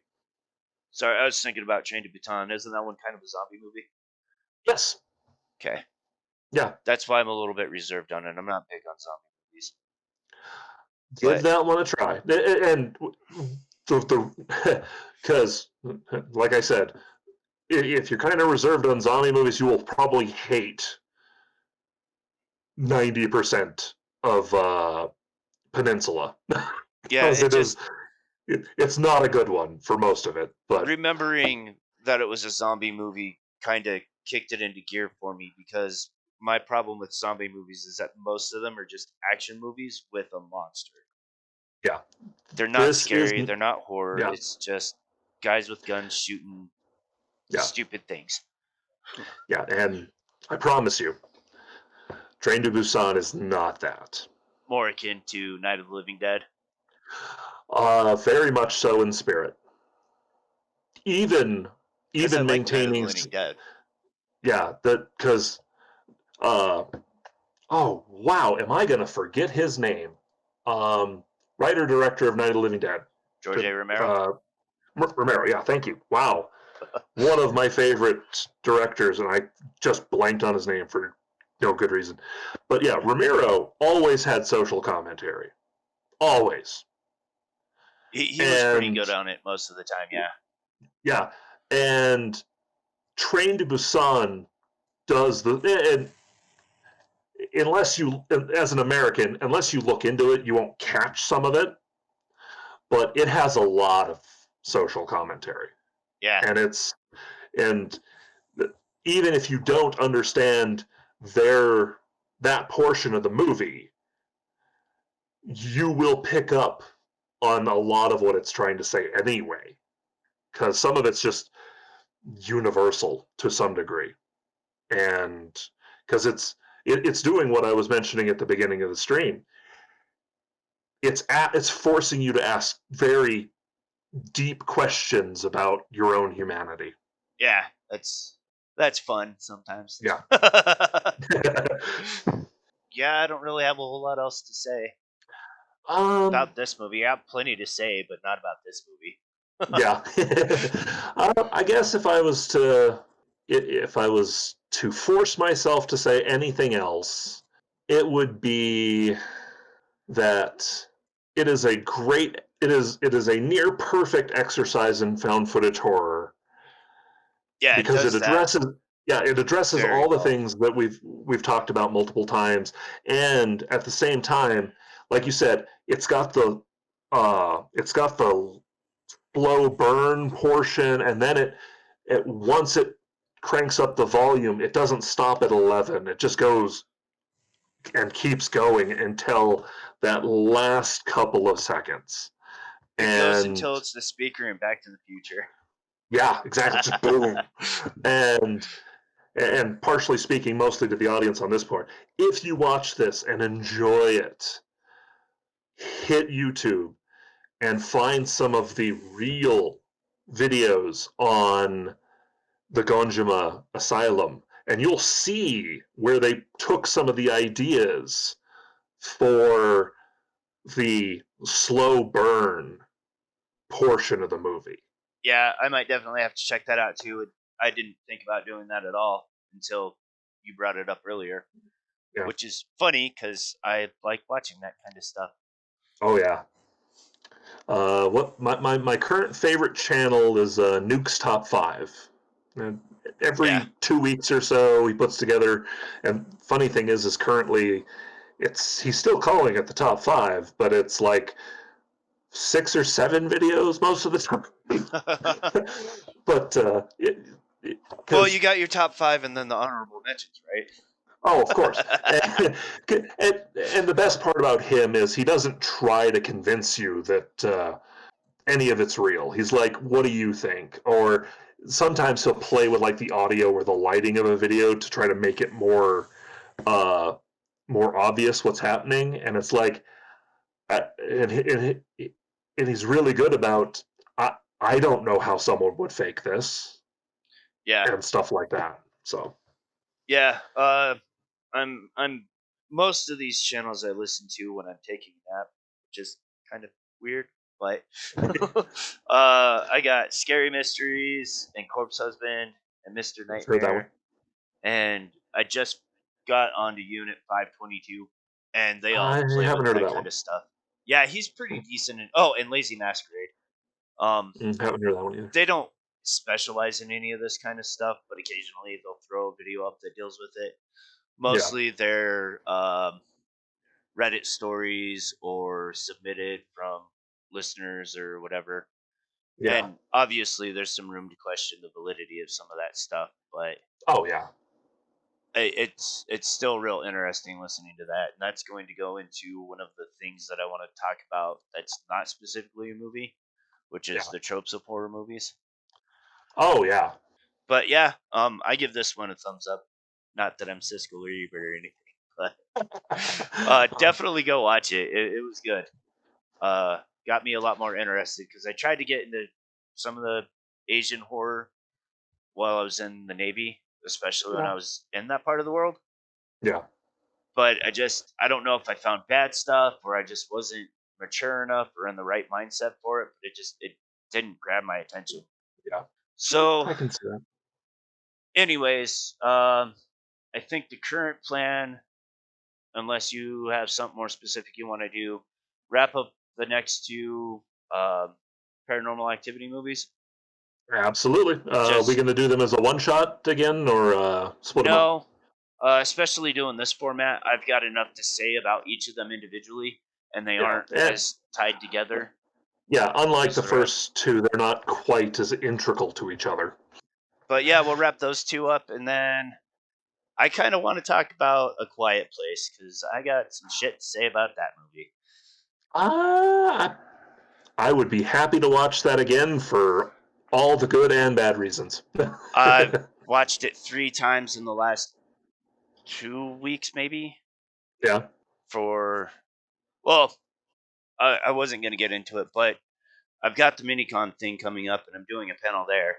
Sorry, I was thinking about Train to Busan. Isn't that one kind of a zombie movie? Yes. Okay. Yeah. That's why I'm a little bit reserved on it. I'm not big on zombie movies. Give But that one a try. And the because, like I said, if you're kind of reserved on zombie movies, you will probably hate 90% of Peninsula. yeah, Because it's not a good one for most of it. But remembering that it was a zombie movie kind of kicked it into gear for me, because my problem with zombie movies is that most of them are just action movies with a monster. yeah, They're not this is scary, they're not horror, yeah, it's just guys with guns shooting yeah, stupid things. yeah. And I promise you, Train to Busan is not that. More akin to Night of the Living Dead. Very much so in spirit. Even Because I even like Night of the maintaining, Living Dead. yeah, that because uh, oh wow, am I gonna forget his name? Um, Writer director of Night of the Living Dead, George A. Romero. uh, Romero. Yeah, thank you. Wow, one of my favorite directors, and I just blanked on his name for no good reason. But yeah, Romero always had social commentary, always, He was pretty and good on it most of the time, yeah. yeah, and Train to Busan does and unless you, as an American, unless you look into it, you won't catch some of it. But it has a lot of social commentary, Yeah. and and even if you don't understand their that portion of the movie, you will pick up on a lot of what it's trying to say anyway, because some of it's just universal to some degree, and because it's doing what I was mentioning at the beginning of the stream. It's forcing you to ask very deep questions about your own humanity. Yeah. That's fun sometimes. Yeah. Yeah, I don't really have a whole lot else to say um. about this movie. I have plenty to say, but not about this movie. Yeah. I guess if I was to force myself to say anything else, it would be that it is a near perfect exercise in found footage horror Yeah, it because does that it addresses very all the well. things that we've talked about multiple times, and at the same time, like you said, it's got the slow burn portion, and then once it cranks up the volume, it doesn't stop at 11. It just goes and keeps going until that last couple of seconds. It goes And until it's the speaker in Back to the Future. yeah, exactly, just boom. And partially speaking, mostly to the audience on this part, if you watch this and enjoy it, hit YouTube and find some of the real videos on the Gonjiam Asylum, and you'll see where they took some of the ideas for the slow burn portion of the movie. Yeah, I might definitely have to check that out too. I didn't think about doing that at all until you brought it up earlier, Yeah. which is funny because I like watching that kind of stuff. Oh yeah. What my current favorite channel is Nuke's Top Five. And Yeah. every 2 weeks or so, he puts together. And funny thing is currently he's still calling it the top five, but it's like 6 or 7 videos most of the time. But Well, you because got your top five and then the honorable mentions, right? oh, of course. And the best part about him is he doesn't try to convince you that any of it's real. He's like, "What do you think?" Or sometimes he'll play with like the audio or the lighting of a video to try to make it uh, more obvious what's happening. And it's like, and he's really good about. I don't know how someone would fake this Yeah. and stuff like that. So Yeah. I'm most of these channels I listen to when I'm taking a nap, which is kind of weird, but I got Scary Mysteries and Corpse Husband and Mr. I've heard that one. Nightmare, and I just got onto Unit 522, and they all I play with haven't heard of that that kind one. of stuff. Yeah, he's pretty decent. Oh, and Lazy Masquerade. Um, Haven't heard that one either. they don't specialize in any of this kind of stuff, but occasionally they'll throw a video up that deals with it. Yeah, Mostly they're Reddit stories or submitted from listeners or whatever. yeah. And obviously, there's some room to question the validity of some of that stuff, but Oh yeah, it's still real interesting listening to that. And that's going to go into one of the things that I want to talk about. That's not specifically a movie, which is yeah. the tropes of horror movies. Oh yeah. But yeah, I give this one a thumbs up. Not that I'm Siskel or Ebert or anything, but definitely go watch it. It was good. Got me a lot more interested because I tried to get into some of the Asian horror while I was in the Navy, especially when Yeah. I was in that part of the world. Yeah. But I don't know if I found bad stuff or I just wasn't mature enough or in the right mindset for it. But it didn't grab my attention. Yeah. So, I can see that. anyways, I think the current plan, unless you have something more specific you want to do, wrap up the next two um, paranormal activity movies. Absolutely. Are we Just going to do them as a one shot again, or split them up? no, especially doing this format, I've got enough to say about each of them individually, and they Yeah. aren't as tied together Yeah. Unlike as the the rest. first two, they're not quite as integral to each other. But yeah, we'll wrap those two up, and then I kind of want to talk about A Quiet Place because I got some shit to say about that movie. Uh, I would be happy to watch that again for all the good and bad reasons. I've watched it 3 times in the last 2 weeks, maybe. Yeah. For well, I wasn't going to get into it, but I've got the minicon thing coming up, and I'm doing a panel there.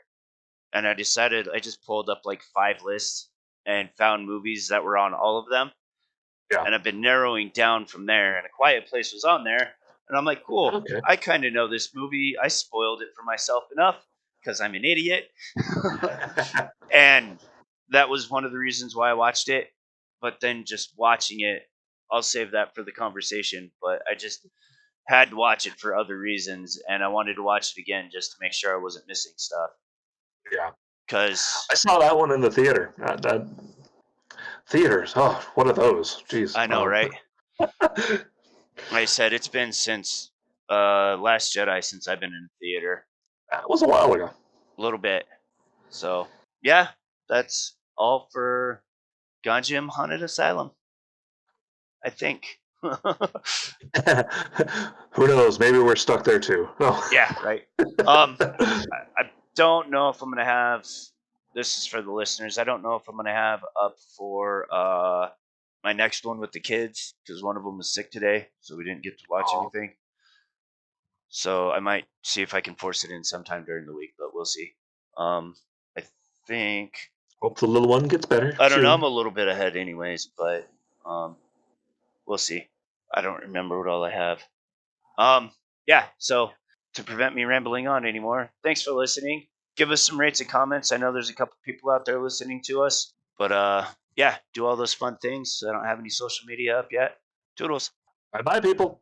And I decided I just pulled up like 5 lists and found movies that were on all of them, Yeah. and I've been narrowing down from there. And A Quiet Place was on there, and I'm like, cool. Okay. I kind of know this movie. I spoiled it for myself enough because I'm an idiot, and that was one of the reasons why I watched it. But then just watching it, I'll save that for the conversation. But I just had to watch it for other reasons, and I wanted to watch it again just to make sure I wasn't missing stuff. Yeah. Because I saw that one in the theater. That theaters. Oh, what are those? Jeez. I know, right? Like I said, it's been since Last Jedi since I've been in theater. That was a while ago. A little bit. So yeah, that's all for Gonjiam Haunted Asylum. I think. Who knows? Maybe we're stuck there too. Oh. Yeah, right. I don't know if I'm gonna have this is for the listeners. I don't know if I'm gonna have up for my next one with the kids because one of them was sick today, so we didn't get to watch Oh, anything. So I might see if I can force it in sometime during the week, but we'll see. I think Hope the little one gets better I don't know. I'm soon. a little bit ahead, anyways, but um, we'll see. I don't remember what all I have. Yeah. So to prevent me rambling on anymore, thanks for listening. Give us some rates and comments. I know there's a couple people out there listening to us, but yeah, do all those fun things. I don't have any social media up yet. Toodles. Bye bye, people.